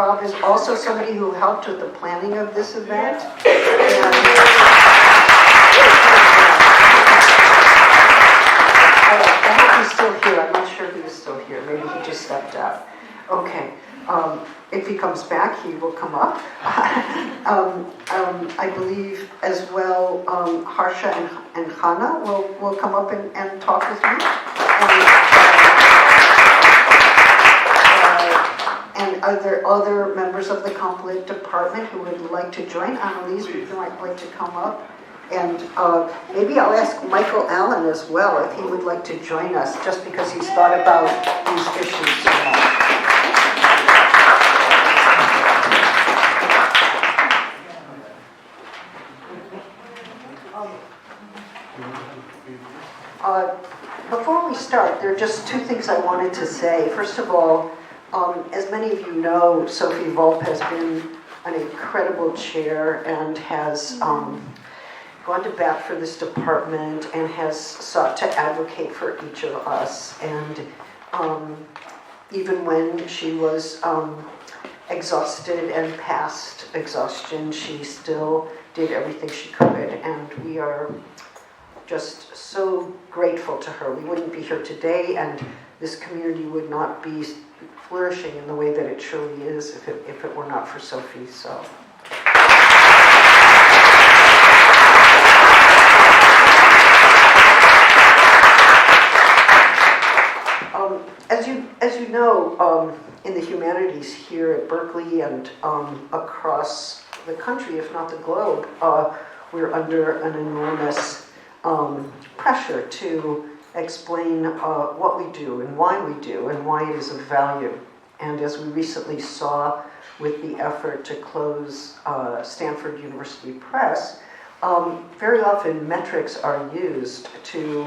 Rob is also somebody who helped with the planning of this event. I hope he's still here. I'm not sure if he was still here. Maybe he just stepped out. Okay. If he comes back, he will come up. I believe as well Harsha and Chana will come up and talk with you. And are there other members of the Complit department who would like to join? Anne-Lise, would you like to come up? And maybe I'll ask Michael Allen as well if he would like to join us, just because he's thought about these issues so much. Before we start, there are just two things I wanted to say. First of all, as many of you know, Sophie Volpe has been an incredible chair and has gone to bat for this department and has sought to advocate for each of us. And even when she was exhausted and past exhaustion, she still did everything she could. And we are just so grateful to her. We wouldn't be here today, and this community would not be flourishing in the way that it truly is if it were not for Sophie. So. As you know, in the humanities here at Berkeley and across the country, if not the globe, we're under an enormous pressure to explain what we do and why we do and why it is of value. And as we recently saw with the effort to close Stanford University Press, very often metrics are used to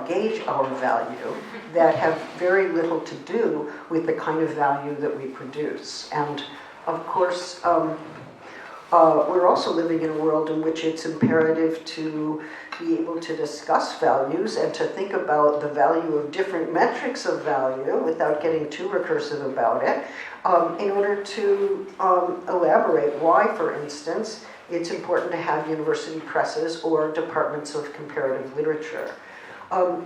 gauge our value that have very little to do with the kind of value that we produce. And of course, we're also living in a world in which it's imperative to be able to discuss values and to think about the value of different metrics of value without getting too recursive about it, in order to elaborate why, for instance, it's important to have university presses or departments of comparative literature.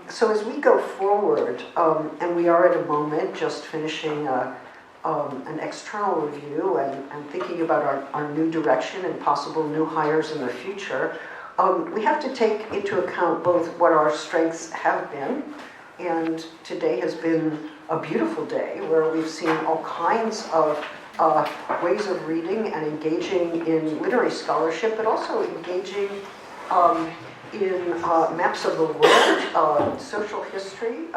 So as we go forward, and we are at a moment just finishing an external review and thinking about our new direction and possible new hires in the future, we have to take into account both what our strengths have been, and today has been a beautiful day where we've seen all kinds of ways of reading and engaging in literary scholarship, but also engaging in maps of the world, social history,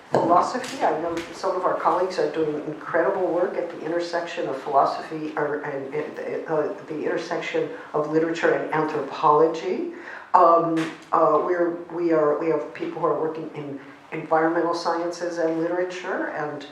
philosophy. I know some of our colleagues are doing incredible work at the intersection of philosophy, and the intersection of literature and anthropology. We have people who are working in environmental sciences and literature, and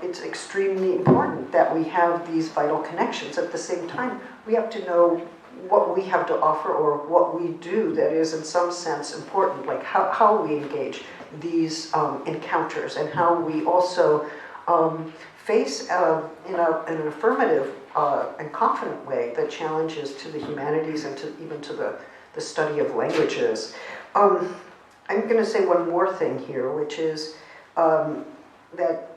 it's extremely important that we have these vital connections. At the same time, we have to know what we have to offer or what we do that is in some sense important, like how we engage these encounters and how we also face in an affirmative and confident way the challenges to the humanities and even to the study of languages. I'm going to say one more thing here, which is that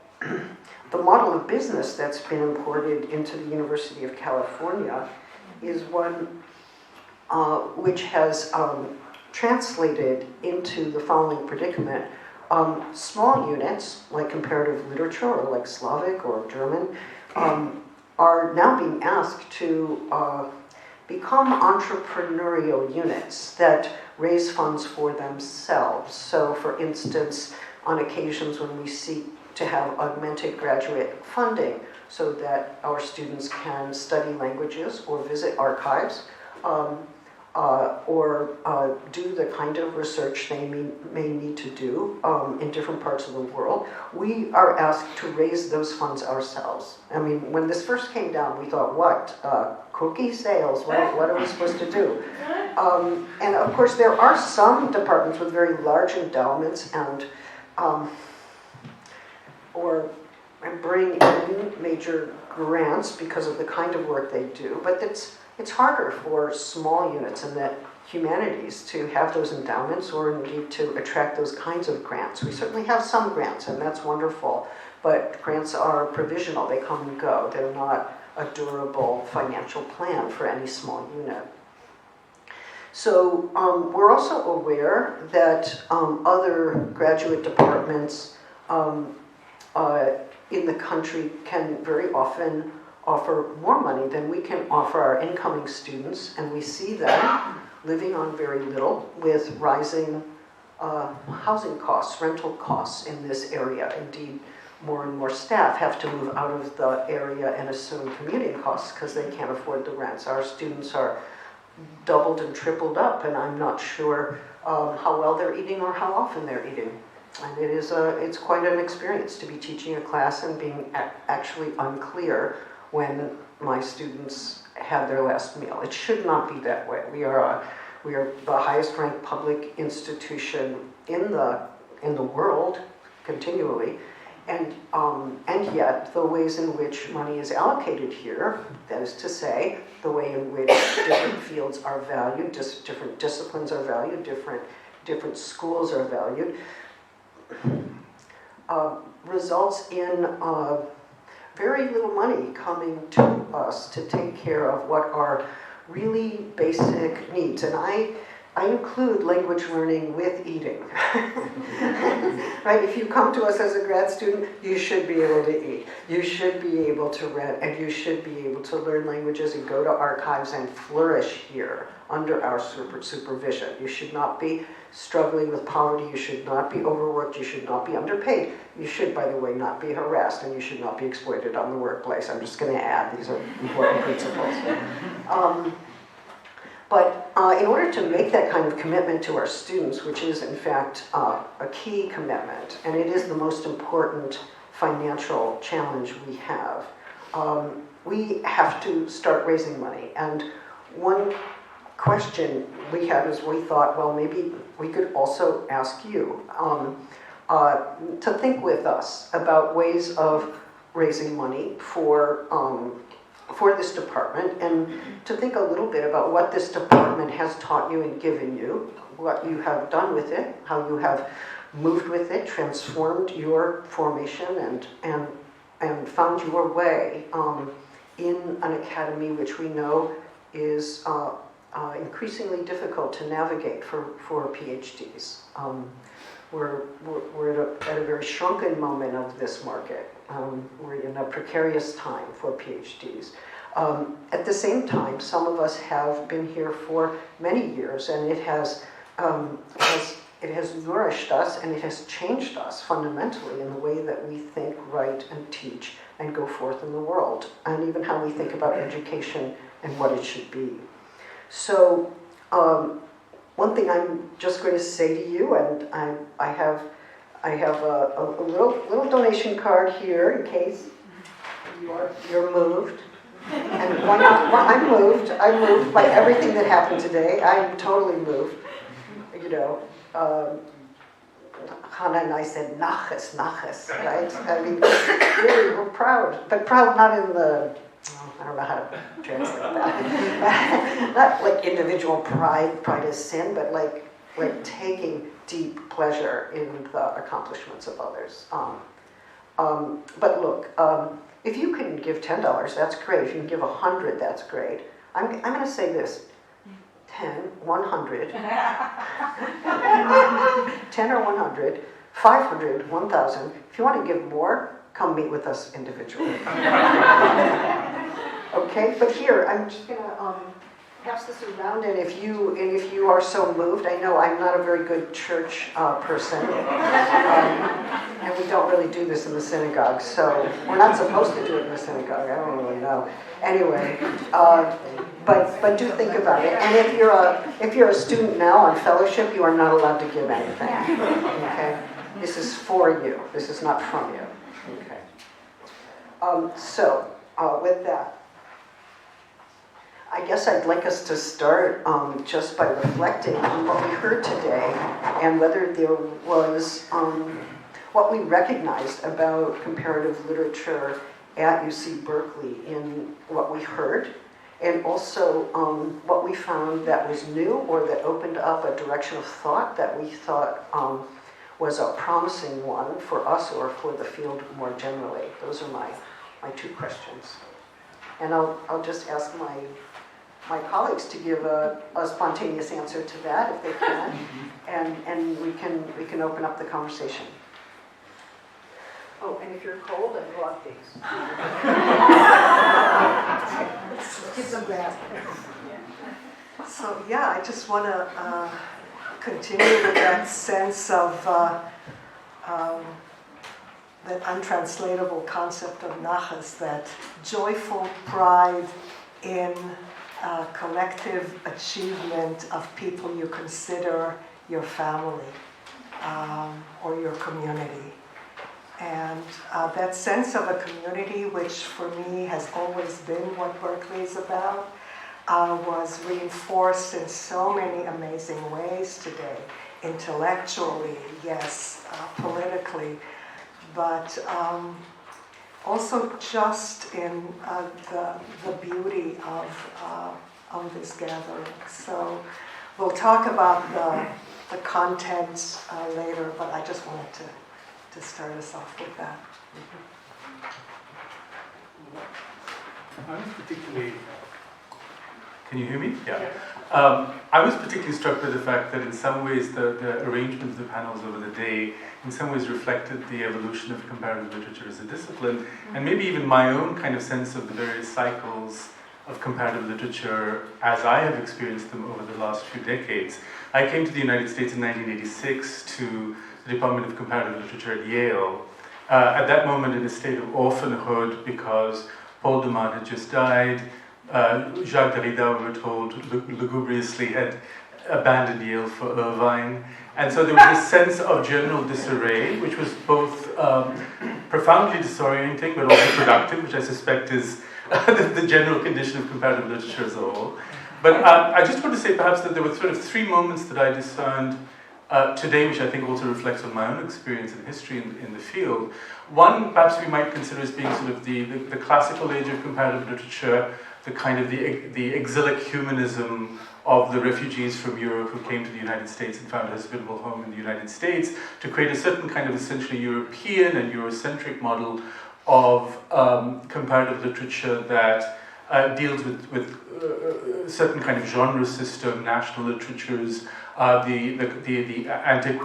the model of business that's been imported into the University of California is one which has translated into the following predicament. Small units, like comparative literature or like Slavic or German, are now being asked to become entrepreneurial units that raise funds for themselves. So, for instance, on occasions when we seek to have augmented graduate funding so that our students can study languages or visit archives, or do the kind of research they may need to do in different parts of the world, we are asked to raise those funds ourselves. I mean, when this first came down, we thought, what? Cookie sales? What are we supposed to do? And of course, there are some departments with very large endowments and or bring in major grants because of the kind of work they do, but it's harder for small units in the humanities to have those endowments or indeed to attract those kinds of grants. We certainly have some grants, and that's wonderful, but grants are provisional. They come and go. They're not a durable financial plan for any small unit. So we're also aware that other graduate departments in the country can very often offer more money than we can offer our incoming students, and we see them living on very little with rising housing costs, rental costs in this area. Indeed, more and more staff have to move out of the area and assume commuting costs because they can't afford the rents. Our students are doubled and tripled up, and I'm not sure how well they're eating or how often they're eating. And it's quite an experience to be teaching a class and being actually unclear when my students had their last meal. It should not be that way. We are the highest ranked public institution in the world continually, and yet the ways in which money is allocated here, that is to say, the way in which different fields are valued, different disciplines are valued, different schools are valued, results in very little money coming to us to take care of what are really basic needs. And I include language learning with eating. Right? If you come to us as a grad student, you should be able to eat. You should be able to read, and you should be able to learn languages and go to archives and flourish here under our supervision. You should not be struggling with poverty. You should not be overworked. You should not be underpaid. You should, by the way, not be harassed, and you should not be exploited on the workplace. I'm just going to add, these are important principles. But in order to make that kind of commitment to our students, which is in fact a key commitment, and it is the most important financial challenge we have to start raising money. And one question we had is we thought, well, maybe we could also ask you to think with us about ways of raising money for this department, and to think a little bit about what this department has taught you and given you, what you have done with it, how you have moved with it, transformed your formation, and found your way in an academy which we know is increasingly difficult to navigate for PhDs. We're at a very shrunken moment of this market. We're in a precarious time for PhDs. At the same time, some of us have been here for many years, and it has nourished us, and it has changed us fundamentally in the way that we think, write, and teach, and go forth in the world, and even how we think about education and what it should be. So, one thing I'm just going to say to you, and I have a little donation card here in case you're moved. And why not? Well, I'm moved by everything that happened today. I'm totally moved. You know, Chana and I said naches, right? I mean, really, we're proud, but proud not in the, I don't know how to translate that. Not like individual pride is sin, but like taking deep pleasure in the accomplishments of others. But look, if you can give $10, that's great. If you can give 100, that's great. I'm going to say this: 10, 100, 10 or 100, 500, 1,000. If you want to give more, come meet with us individually. Okay, but here I'm just going to pass this around, and if you are so moved, I know I'm not a very good church person, and we don't really do this in the synagogue, so we're not supposed to do it in the synagogue. I don't really know. Anyway, but do think about it. And if you're a student now on fellowship, you are not allowed to give anything. Okay, this is for you. This is not from you. Okay. So with that, I guess I'd like us to start just by reflecting on what we heard today, and whether there was what we recognized about comparative literature at UC Berkeley in what we heard, and also what we found that was new or that opened up a direction of thought that we thought was a promising one for us or for the field more generally. Those are my two questions. And I'll just ask my colleagues to give a spontaneous answer to that if they can, and we can open up the conversation. Oh, and if you're cold, I brought these. Give them back. So yeah, I just want to continue with that sense of that untranslatable concept of nachas, that joyful pride in collective achievement of people you consider your family or your community. And that sense of a community, which for me has always been what Berkeley is about, was reinforced in so many amazing ways today. Intellectually, yes, politically, but also just in the beauty of this gathering. So we'll talk about the content later, but I just wanted to start us off with that. I was particularly... Can you hear me? Yeah. I was particularly struck by the fact that in some ways the arrangement of the panels over the day in some ways reflected the evolution of comparative literature as a discipline, and maybe even my own kind of sense of the various cycles of comparative literature as I have experienced them over the last few decades. I came to the United States in 1986 to the Department of Comparative Literature at Yale, at that moment in a state of orphanhood because Paul de Man had just died. Jacques Derrida, we were told, lugubriously had abandoned Yale for Irvine. And so there was this sense of general disarray, which was both profoundly disorienting but also productive, which I suspect is the general condition of comparative literature as a whole. But I just want to say perhaps that there were sort of three moments that I discerned today, which I think also reflects on my own experience and history in the field. One, perhaps we might consider as being sort of the classical age of comparative literature, the kind of the exilic humanism of the refugees from Europe who came to the United States and found a hospitable home in the United States to create a certain kind of essentially European and Eurocentric model of comparative literature that deals with certain kind of genre system, national literatures, the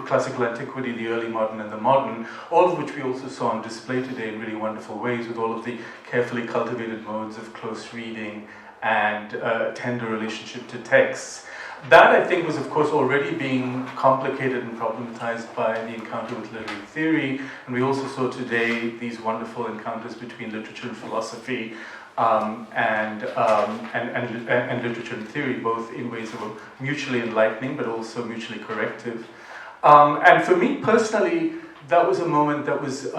classical antiquity, the early modern, and the modern, all of which we also saw on display today in really wonderful ways with all of the carefully cultivated modes of close reading and tender relationship to texts. That, I think, was, of course, already being complicated and problematized by the encounter with literary theory, and we also saw today these wonderful encounters between literature and philosophy, and literature and theory, both in ways that were mutually enlightening but also mutually corrective. And for me personally, that was a moment that was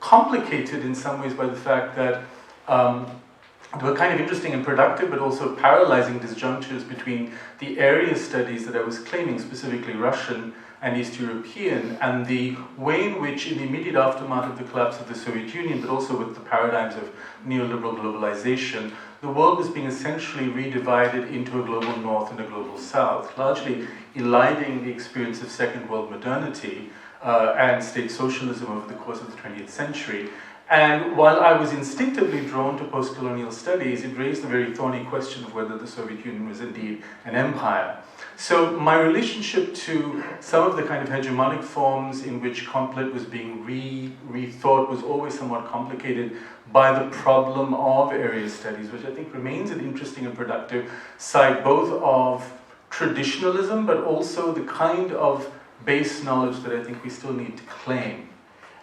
complicated in some ways by the fact that there were kind of interesting and productive but also paralyzing disjunctures between the area studies that I was claiming, specifically Russian and East European, and the way in which, in the immediate aftermath of the collapse of the Soviet Union, but also with the paradigms of neoliberal globalization, the world was being essentially redivided into a global north and a global south, largely eliding the experience of Second World modernity and state socialism over the course of the 20th century. And while I was instinctively drawn to post-colonial studies, it raised the very thorny question of whether the Soviet Union was indeed an empire. So my relationship to some of the kind of hegemonic forms in which conflict was being rethought was always somewhat complicated by the problem of area studies, which I think remains an interesting and productive side both of traditionalism, but also the kind of base knowledge that I think we still need to claim.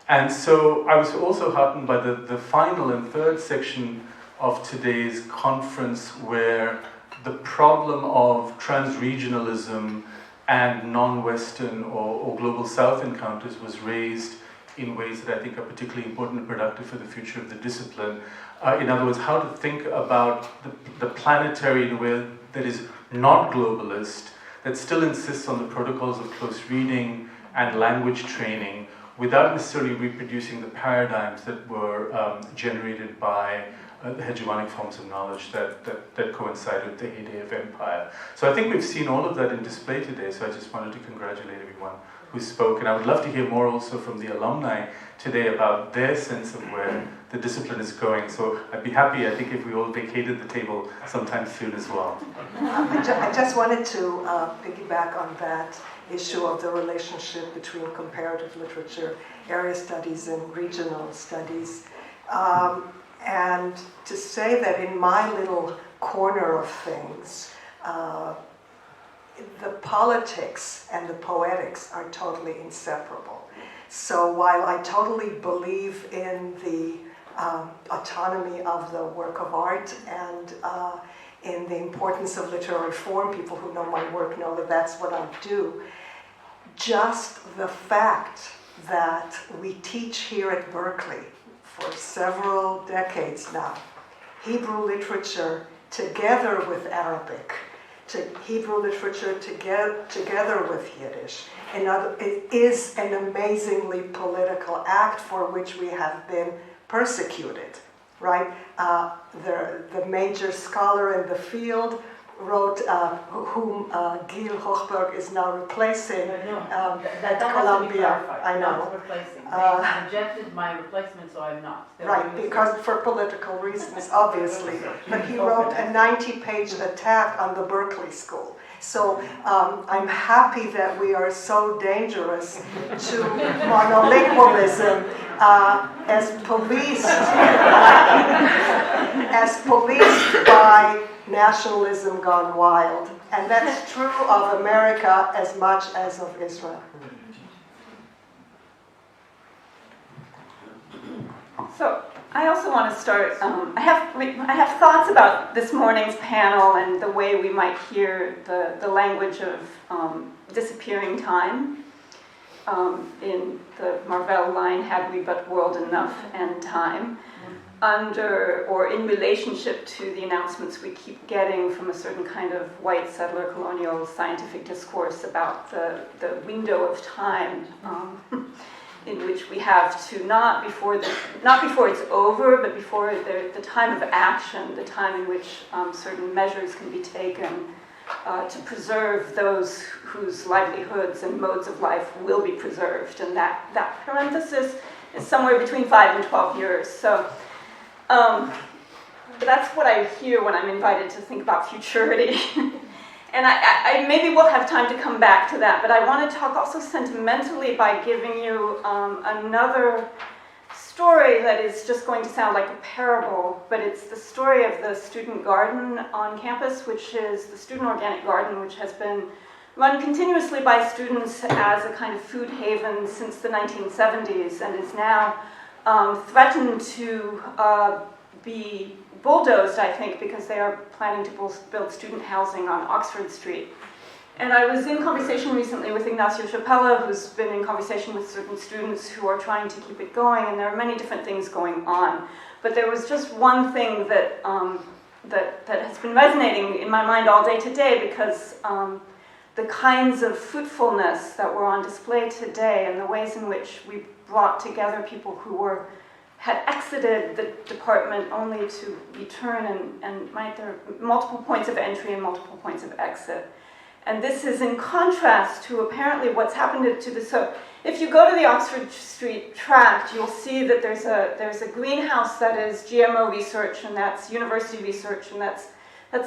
And so I was also heartened by the final and third section of today's conference, where the problem of trans-regionalism and non-Western or global South encounters was raised in ways that I think are particularly important and productive for the future of the discipline. In other words, how to think about the planetary in a way that is not globalist, that still insists on the protocols of close reading and language training, without necessarily reproducing the paradigms that were generated by the hegemonic forms of knowledge that coincided with the heyday of empire. So I think we've seen all of that in display today, so I just wanted to congratulate everyone who spoke. And I would love to hear more also from the alumni today about their sense of where the discipline is going. So I'd be happy, I think, if we all vacated the table sometime soon as well. I just wanted to piggyback on that issue of the relationship between comparative literature, area studies, and regional studies. And to say that in my little corner of things, the politics and the poetics are totally inseparable. So while I totally believe in the autonomy of the work of art and in the importance of literary form, people who know my work know that that's what I do, just the fact that we teach here at Berkeley for several decades now Hebrew literature together with Arabic, Hebrew literature together with Yiddish. It is an amazingly political act for which we have been persecuted, right? The major scholar in the field wrote, whom Gil Hochberg is now replacing at Columbia. I know. They rejected my replacement, so I'm not. Right, because for political reasons, obviously. But he wrote a 90-page attack on the Berkeley School. So I'm happy that we are so dangerous to monolingualism as policed by nationalism gone wild. And that's true of America as much as of Israel. So I also want to start, I have thoughts about this morning's panel and the way we might hear the language of disappearing time in the Marvell line, had we but world enough and time, under or in relationship to the announcements we keep getting from a certain kind of white settler colonial scientific discourse about the window of time in which we have to not before it's over, but before the time of action, the time in which certain measures can be taken to preserve those whose livelihoods and modes of life will be preserved. And that parenthesis is somewhere between 5 and 12 years. So that's what I hear when I'm invited to think about futurity. And I maybe we'll have time to come back to that, but I want to talk also sentimentally by giving you another story that is just going to sound like a parable, but it's the story of the student garden on campus, which is the student organic garden, which has been run continuously by students as a kind of food haven since the 1970s and is now threatened to be bulldozed, I think, because they are planning to build student housing on Oxford Street. And I was in conversation recently with Ignacio Chapella, who's been in conversation with certain students who are trying to keep it going, and there are many different things going on. But there was just one thing that has been resonating in my mind all day today, because the kinds of fruitfulness that were on display today and the ways in which we brought together people who had exited the department only to return, and there are multiple points of entry and multiple points of exit. And this is in contrast to apparently what's happened to the, so if you go to the Oxford Street tract, you'll see that there's a greenhouse that is GMO research, and that's university research, and that's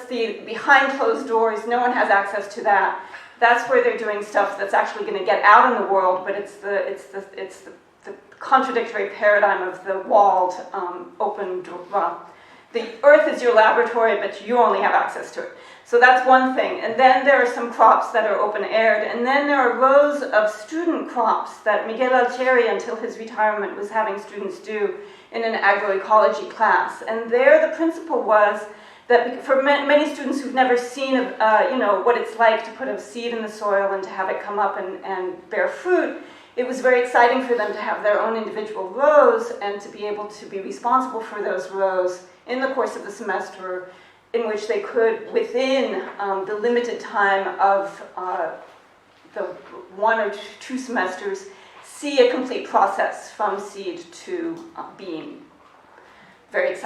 the behind closed doors, no one has access to that. That's where they're doing stuff that's actually going to get out in the world, but it's the contradictory paradigm of the walled, open door. Well, the earth is your laboratory, but you only have access to it. So that's one thing. And then there are some crops that are open-aired. And then there are rows of student crops that Miguel Altieri, until his retirement, was having students do in an agroecology class. And there the principle was that for many students who've never seen what it's like to put a seed in the soil and to have it come up and bear fruit, it was very exciting for them to have their own individual rows and to be able to be responsible for those rows in the course of the semester, in which they could, within the limited time of the 1 or 2 semesters, see a complete process from seed to beam. Very exciting.